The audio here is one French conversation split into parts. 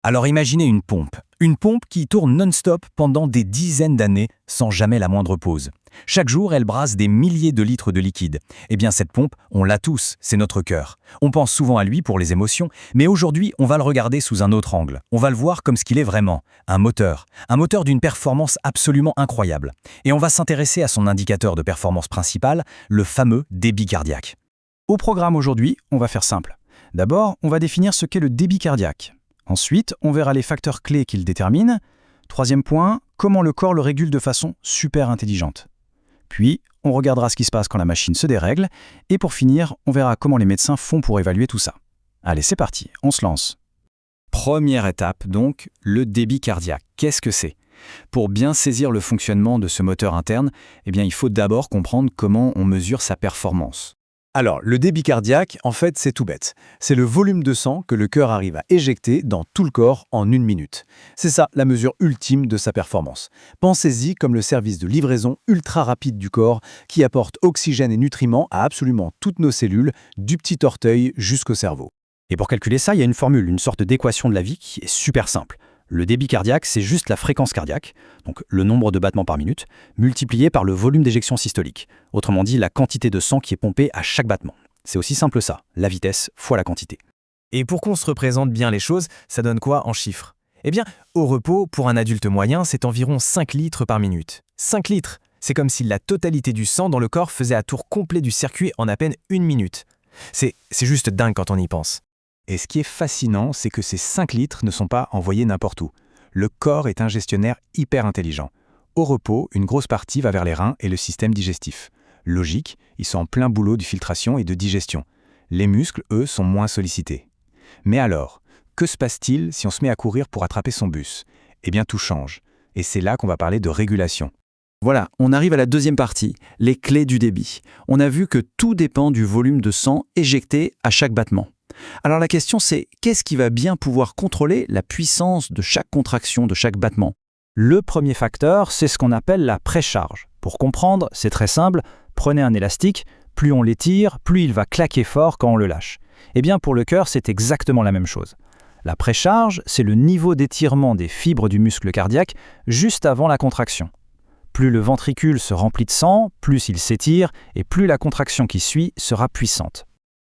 Alors imaginez une pompe qui tourne non-stop pendant des dizaines d'années sans jamais la moindre pause. Chaque jour, elle brasse des milliers de litres de liquide. Eh bien cette pompe, on l'a tous, c'est notre cœur. On pense souvent à lui pour les émotions, mais aujourd'hui, on va le regarder sous un autre angle. On va le voir comme ce qu'il est vraiment, un moteur d'une performance absolument incroyable. Et on va s'intéresser à son indicateur de performance principal, le fameux débit cardiaque. Au programme aujourd'hui, on va faire simple. D'abord, on va définir ce qu'est le débit cardiaque. Ensuite, on verra les facteurs clés qu'il détermine. Troisième point, comment le corps le régule de façon super intelligente. Puis, on regardera ce qui se passe quand la machine se dérègle. Et pour finir, on verra comment les médecins font pour évaluer tout ça. Allez, c'est parti, on se lance. Première étape, donc, le débit cardiaque. Qu'est-ce que c'est ? Pour bien saisir le fonctionnement de ce moteur interne, il faut d'abord comprendre comment on mesure sa performance. Alors, le débit cardiaque, en fait, c'est tout bête. C'est le volume de sang que le cœur arrive à éjecter dans tout le corps en 1 minute. C'est ça, la mesure ultime de sa performance. Pensez-y comme le service de livraison ultra rapide du corps qui apporte oxygène et nutriments à absolument toutes nos cellules, du petit orteil jusqu'au cerveau. Et pour calculer ça, il y a une formule, une sorte d'équation de la vie qui est super simple. Le débit cardiaque, c'est juste la fréquence cardiaque, donc le nombre de battements par minute, multiplié par le volume d'éjection systolique. Autrement dit, la quantité de sang qui est pompée à chaque battement. C'est aussi simple ça, la vitesse fois la quantité. Et pour qu'on se représente bien les choses, ça donne quoi en chiffres ? Au repos, pour un adulte moyen, c'est environ 5 litres par minute. 5 litres, c'est comme si la totalité du sang dans le corps faisait un tour complet du circuit en à peine 1 minute. C'est juste dingue quand on y pense. Et ce qui est fascinant, c'est que ces 5 litres ne sont pas envoyés n'importe où. Le corps est un gestionnaire hyper intelligent. Au repos, une grosse partie va vers les reins et le système digestif. Logique, ils sont en plein boulot de filtration et de digestion. Les muscles, eux, sont moins sollicités. Mais alors, que se passe-t-il si on se met à courir pour attraper son bus ? Tout change. Et c'est là qu'on va parler de régulation. Voilà, on arrive à la deuxième partie, les clés du débit. On a vu que tout dépend du volume de sang éjecté à chaque battement. Alors la question c'est, qu'est-ce qui va bien pouvoir contrôler la puissance de chaque contraction, de chaque battement ? Le premier facteur, c'est ce qu'on appelle la précharge. Pour comprendre, c'est très simple, prenez un élastique, plus on l'étire, plus il va claquer fort quand on le lâche. Pour le cœur, c'est exactement la même chose. La précharge, c'est le niveau d'étirement des fibres du muscle cardiaque juste avant la contraction. Plus le ventricule se remplit de sang, plus il s'étire et plus la contraction qui suit sera puissante.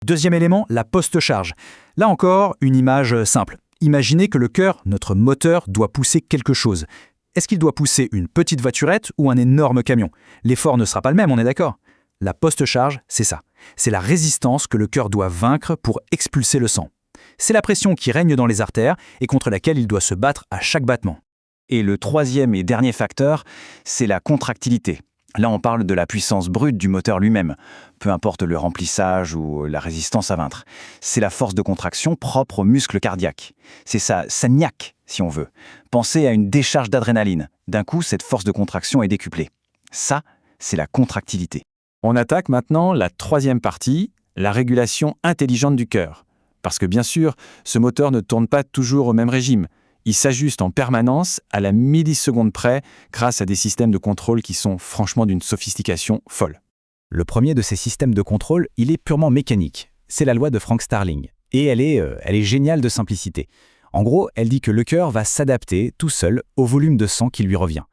Deuxième élément, la post-charge. Là encore, une image simple. Imaginez que le cœur, notre moteur, doit pousser quelque chose. Est-ce qu'il doit pousser une petite voiturette ou un énorme camion ? L'effort ne sera pas le même, on est d'accord ? La post-charge, c'est ça. C'est la résistance que le cœur doit vaincre pour expulser le sang. C'est la pression qui règne dans les artères et contre laquelle il doit se battre à chaque battement. Et le troisième et dernier facteur, c'est la contractilité. Là, on parle de la puissance brute du moteur lui-même, peu importe le remplissage ou la résistance à vaincre. C'est la force de contraction propre au muscle cardiaque. C'est sa niaque, si on veut. Pensez à une décharge d'adrénaline. D'un coup, cette force de contraction est décuplée. Ça, c'est la contractilité. On attaque maintenant la troisième partie, la régulation intelligente du cœur. Parce que bien sûr, ce moteur ne tourne pas toujours au même régime. Il s'ajuste en permanence à la milliseconde près grâce à des systèmes de contrôle qui sont franchement d'une sophistication folle. Le premier de ces systèmes de contrôle, il est purement mécanique. C'est la loi de Frank Starling. Et elle est géniale de simplicité. En gros, elle dit que le cœur va s'adapter tout seul au volume de sang qui lui revient.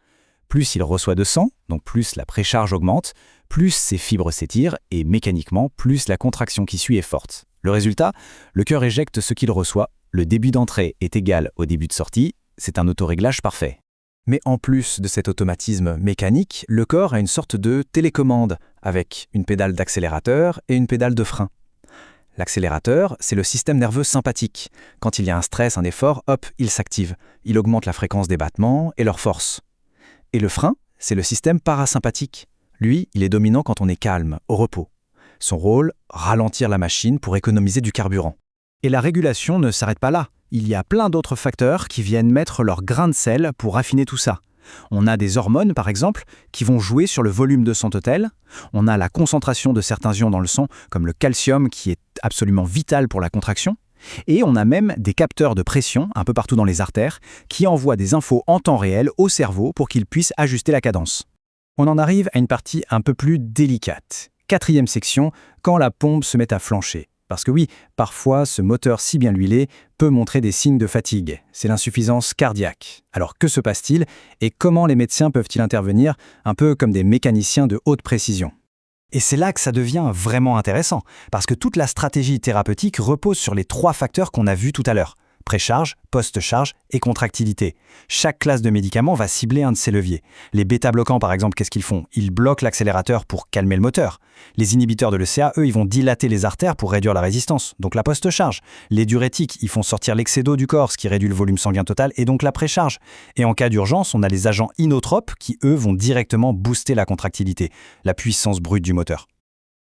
Plus il reçoit de sang, donc plus la précharge augmente, plus ses fibres s'étirent et mécaniquement, plus la contraction qui suit est forte. Le résultat, le cœur éjecte ce qu'il reçoit. Le début d'entrée est égal au début de sortie, c'est un autoréglage parfait. Mais en plus de cet automatisme mécanique, le corps a une sorte de télécommande, avec une pédale d'accélérateur et une pédale de frein. L'accélérateur, c'est le système nerveux sympathique. Quand il y a un stress, un effort, hop, il s'active. Il augmente la fréquence des battements et leur force. Et le frein, c'est le système parasympathique. Lui, il est dominant quand on est calme, au repos. Son rôle, ralentir la machine pour économiser du carburant. Et la régulation ne s'arrête pas là. Il y a plein d'autres facteurs qui viennent mettre leur grain de sel pour affiner tout ça. On a des hormones, par exemple, qui vont jouer sur le volume de sang total. On a la concentration de certains ions dans le sang, comme le calcium, qui est absolument vital pour la contraction. Et on a même des capteurs de pression, un peu partout dans les artères, qui envoient des infos en temps réel au cerveau pour qu'il puisse ajuster la cadence. On en arrive à une partie un peu plus délicate. 4e section, quand la pompe se met à flancher. Parce que oui, parfois, ce moteur si bien huilé peut montrer des signes de fatigue. C'est l'insuffisance cardiaque. Alors que se passe-t-il et comment les médecins peuvent-ils intervenir, un peu comme des mécaniciens de haute précision? Et c'est là que ça devient vraiment intéressant, parce que toute la stratégie thérapeutique repose sur les 3 facteurs qu'on a vus tout à l'heure. Précharge, post-charge et contractilité. Chaque classe de médicaments va cibler un de ces leviers. Les bêta-bloquants, par exemple, qu'est-ce qu'ils font? Ils bloquent l'accélérateur pour calmer le moteur. Les inhibiteurs de l'ECA, eux, ils vont dilater les artères pour réduire la résistance, donc la post-charge. Les diurétiques, ils font sortir l'excès d'eau du corps, ce qui réduit le volume sanguin total, et donc la précharge. Et en cas d'urgence, on a les agents inotropes qui, eux, vont directement booster la contractilité, la puissance brute du moteur.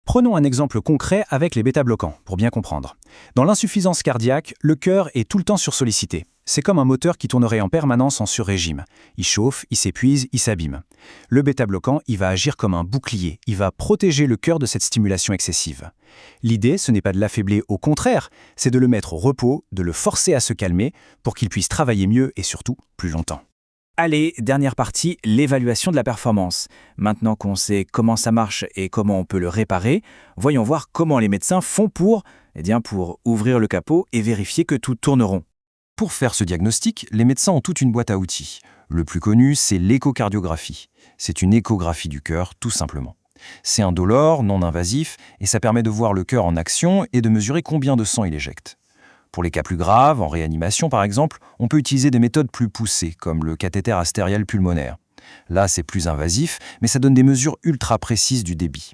Prenons un exemple concret avec les bêta-bloquants, pour bien comprendre. Dans l'insuffisance cardiaque, le cœur est tout le temps sursollicité. C'est comme un moteur qui tournerait en permanence en sur-régime. Il chauffe, il s'épuise, il s'abîme. Le bêta-bloquant, il va agir comme un bouclier. Il va protéger le cœur de cette stimulation excessive. L'idée, ce n'est pas de l'affaiblir, au contraire, c'est de le mettre au repos, de le forcer à se calmer pour qu'il puisse travailler mieux et surtout plus longtemps. Allez, dernière partie, l'évaluation de la performance. Maintenant qu'on sait comment ça marche et comment on peut le réparer, voyons voir comment les médecins font pour ouvrir le capot et vérifier que tout tourne rond. Pour faire ce diagnostic, les médecins ont toute une boîte à outils. Le plus connu, c'est l'échocardiographie. C'est une échographie du cœur, tout simplement. C'est indolore, non invasif, et ça permet de voir le cœur en action et de mesurer combien de sang il éjecte. Pour les cas plus graves, en réanimation par exemple, on peut utiliser des méthodes plus poussées, comme le cathéter artériel pulmonaire. Là, c'est plus invasif, mais ça donne des mesures ultra précises du débit.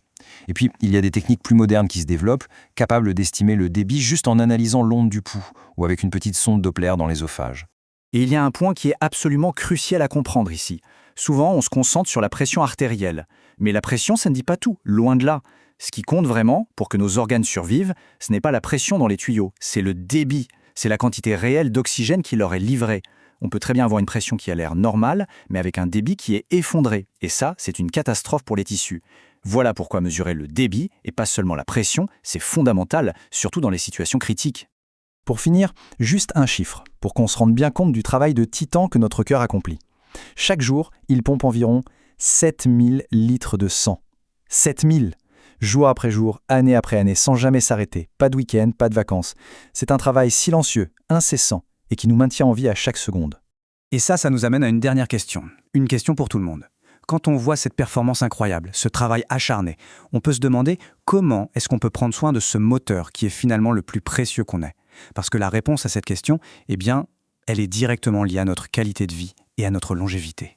Et puis, il y a des techniques plus modernes qui se développent, capables d'estimer le débit juste en analysant l'onde du pouls, ou avec une petite sonde Doppler dans l'ésophage. Et il y a un point qui est absolument crucial à comprendre ici. Souvent, on se concentre sur la pression artérielle. Mais la pression, ça ne dit pas tout, loin de là. Ce qui compte vraiment, pour que nos organes survivent, ce n'est pas la pression dans les tuyaux, c'est le débit. C'est la quantité réelle d'oxygène qui leur est livrée. On peut très bien avoir une pression qui a l'air normale, mais avec un débit qui est effondré. Et ça, c'est une catastrophe pour les tissus. Voilà pourquoi mesurer le débit, et pas seulement la pression, c'est fondamental, surtout dans les situations critiques. Pour finir, juste un chiffre, pour qu'on se rende bien compte du travail de titan que notre cœur accomplit. Chaque jour, il pompe environ 7000 litres de sang. 7000! Jour après jour, année après année, sans jamais s'arrêter. Pas de week-end, pas de vacances. C'est un travail silencieux, incessant, et qui nous maintient en vie à chaque seconde. Et ça nous amène à une dernière question. Une question pour tout le monde. Quand on voit cette performance incroyable, ce travail acharné, on peut se demander comment est-ce qu'on peut prendre soin de ce moteur qui est finalement le plus précieux qu'on ait. Parce que la réponse à cette question, elle est directement liée à notre qualité de vie et à notre longévité.